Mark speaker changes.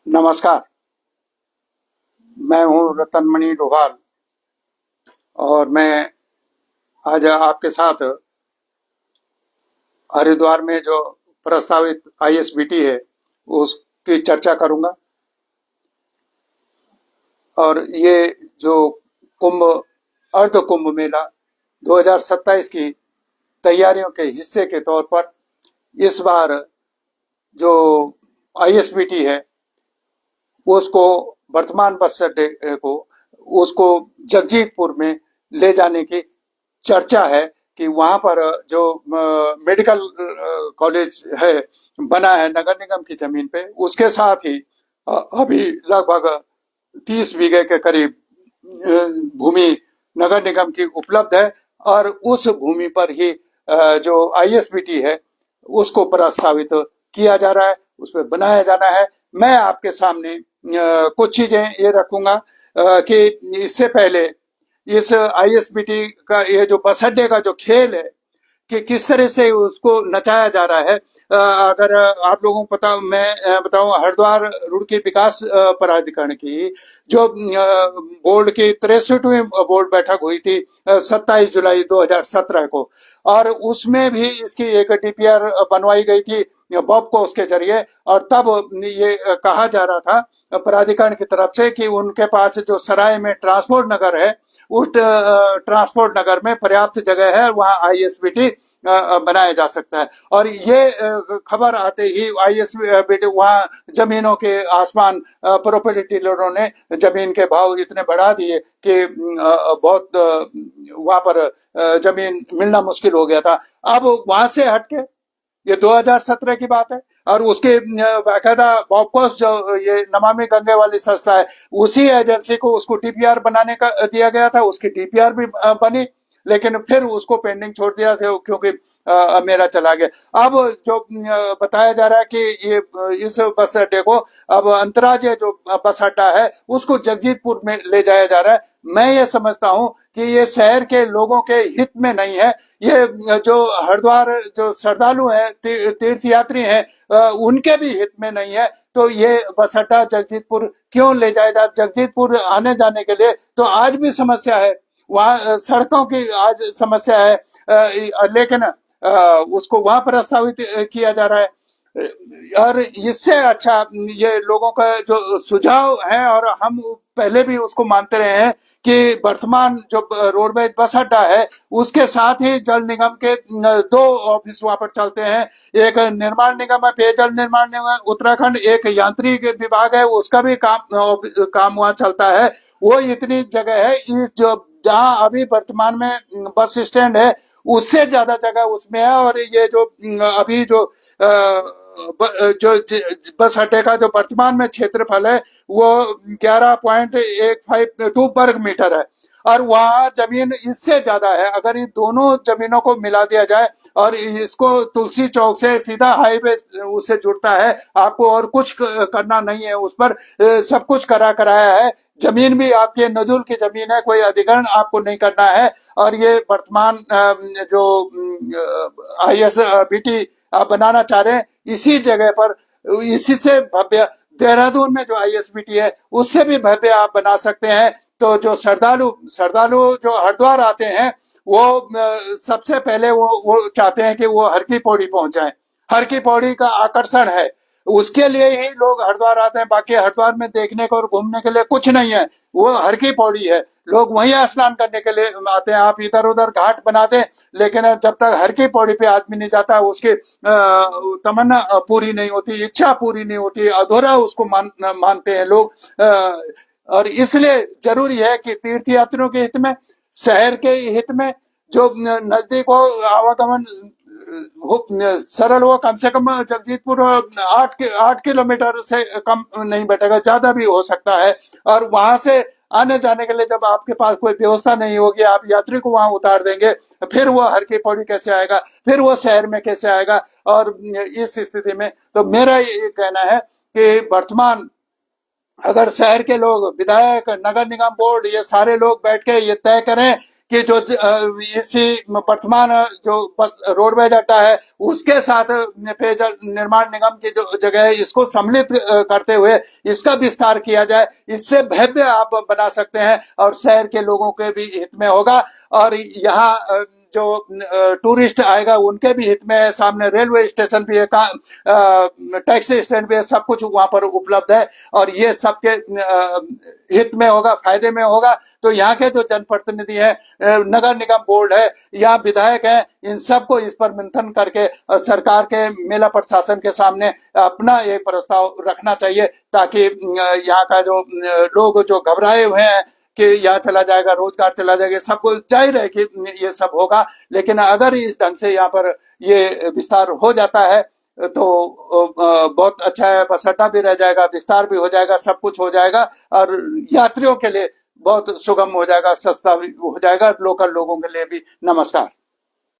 Speaker 1: नमस्कार। मैं हूं रतनमणि डोभाल और मैं आज आपके साथ हरिद्वार में जो प्रस्तावित आईएसबीटी है उसकी चर्चा करूंगा। और ये जो कुंभ अर्ध कुंभ मेला 2027 की तैयारियों के हिस्से के तौर पर इस बार जो आईएसबीटी है उसको वर्तमान बस अड्डे को उसको जगजीतपुर में ले जाने की चर्चा है कि वहां पर जो मेडिकल कॉलेज है बना है नगर निगम की जमीन पे, उसके साथ ही अभी लगभग 30 बीघे के करीब भूमि नगर निगम की उपलब्ध है और उस भूमि पर ही जो आईएसबीटी है उसको प्रस्तावित किया जा रहा है, उस पर बनाया जाना है। मैं आपके सामने कुछ चीजें ये रखूंगा कि इससे पहले इस आईएसबीटी का ये जो बस अड्डे का जो खेल है कि किस तरह से उसको नचाया जा रहा है। अगर आप लोगों को पता, मैं बताऊं, हरिद्वार रुड़की विकास प्राधिकरण की जो बोर्ड की 63वीं बोर्ड बैठक हुई थी 27 जुलाई 2017 को, और उसमें भी इसकी एक डीपीआर बनवाई गई थी बॉबकोस के जरिए। और तब ये कहा जा रहा था प्राधिकरण की तरफ से कि उनके पास जो सराय में ट्रांसपोर्ट नगर है उस ट्रांसपोर्ट नगर में पर्याप्त जगह है, वहां आईएसबीटी बनाया जा सकता है। और ये खबर आते ही आईएसबीटी वहां जमीनों के आसमान प्रॉपर्टी डीलरों ने जमीन के भाव इतने बढ़ा दिए कि बहुत वहां पर जमीन मिलना मुश्किल हो गया था। अब वहां से हटके ये 2017 की बात है और उसके बाकायदा बॉबकोस जो ये नमामि गंगे वाली संस्था है उसी एजेंसी को उसको टीपीआर बनाने का दिया गया था। उसकी टीपीआर भी बनी, लेकिन फिर उसको पेंडिंग छोड़ दिया था क्योंकि मेरा चला गया। अब जो बताया जा रहा है कि ये इस बस अड्डे को अब अंतर्राज्यीय जो बस अड्डा है उसको जगजीतपुर में ले जाया जा रहा है। मैं ये समझता हूं कि ये शहर के लोगों के हित में नहीं है। ये जो हरिद्वार जो श्रद्धालु है, तीर्थ यात्री हैं, उनके भी हित में नहीं है। तो ये बस अड्डा जगजीतपुर क्यों ले जाएगा? जगजीतपुर आने जाने के लिए तो आज भी समस्या है, वहाँ सड़कों की आज समस्या है, लेकिन उसको वहां प्रस्तावित किया जा रहा है। और इससे अच्छा ये लोगों का जो सुझाव है, और हम पहले भी उसको मानते रहे हैं कि वर्तमान जो रोडवेज बस अड्डा है उसके साथ ही जल निगम के 2 ऑफिस वहां पर चलते हैं। एक निर्माण निगम है, पेयजल निर्माण निगम उत्तराखंड, एक यांत्रिक विभाग है, उसका भी काम वहां चलता है। वो इतनी जगह है इस जो जहां अभी वर्तमान में बस स्टैंड है उससे ज्यादा जगह उसमें है। और ये जो अभी जो जो बस अड्डे का जो वर्तमान में क्षेत्रफल है वो 11.152 वर्ग मीटर है और वहाँ जमीन इससे ज्यादा है। अगर इन दोनों जमीनों को मिला दिया जाए और इसको तुलसी चौक से सीधा हाईवे उससे जुड़ता है, आपको और कुछ करना नहीं है, उस पर सब कुछ कराया है। जमीन भी आपके नजूल की जमीन है, कोई अधिग्रहण आपको नहीं करना है। और ये वर्तमान जो आईएसबीटी आप बनाना चाह रहे हैं इसी जगह पर, इसी से भव्य देहरादून में जो आईएसबीटी है उससे भी भव्य आप बना सकते हैं। तो जो श्रद्धालु जो हरिद्वार आते हैं वो सबसे पहले वो चाहते हैं कि वो हर की पौड़ी पहुंच जाएं। हर की पौड़ी का आकर्षण है, उसके लिए ही लोग हरिद्वार आते हैं। बाकी हरिद्वार में देखने को और घूमने के लिए कुछ नहीं है, वो हर की पौड़ी है, लोग वहीं स्नान करने के लिए आते हैं। आप इधर उधर घाट बना दें, लेकिन जब तक हर की पौड़ी पे आदमी नहीं जाता उसकी तमन्ना पूरी नहीं होती, इच्छा पूरी नहीं होती, अधूरा उसको मानते हैं लोग। और इसलिए जरूरी है कि तीर्थ यात्रियों के हित में, शहर के हित में, जो नजदीक हो, आवागमन सरल हो। कम से कम जगजीतपुर 8 किलोमीटर से कम नहीं बैठेगा, ज्यादा भी हो सकता है। और वहां से आने जाने के लिए जब आपके पास कोई व्यवस्था नहीं होगी, आप यात्री को वहां उतार देंगे, फिर वो हर की पौड़ी कैसे आएगा, फिर वो शहर में कैसे आएगा? और इस स्थिति में तो मेरा ये कहना है कि वर्तमान अगर शहर के लोग, विधायक, नगर निगम बोर्ड, ये सारे लोग बैठ के ये तय करें कि जो इसी वर्तमान जो बस रोडवेज अड्डा है उसके साथ पेयजल निर्माण निगम की जो जगह है इसको सम्मिलित करते हुए इसका विस्तार किया जाए। इससे भव्य आप बना सकते हैं और शहर के लोगों के भी हित में होगा और यहाँ जो टूरिस्ट आएगा उनके भी हित में है। सामने रेलवे स्टेशन भी है, टैक्सी स्टैंड भी है, सब कुछ वहां पर उपलब्ध है और ये सबके हित में होगा, फायदे में होगा। तो यहाँ के जो जनप्रतिनिधि है, नगर निगम बोर्ड है, यहाँ विधायक है, इन सबको इस पर मंथन करके सरकार के मेला प्रशासन के सामने अपना ये प्रस्ताव रखना चाहिए ताकि यहाँ का जो लोग जो घबराए हुए हैं कि यहाँ चला जाएगा, रोजगार चला जाएगा, सबको जाहिर है कि ये सब होगा। लेकिन अगर इस ढंग से यहाँ पर ये विस्तार हो जाता है तो बहुत अच्छा है। बस अड्डा भी रह जाएगा, विस्तार भी हो जाएगा, सब कुछ हो जाएगा और यात्रियों के लिए बहुत सुगम हो जाएगा, सस्ता भी हो जाएगा, लोकल लोगों के लिए भी। नमस्कार।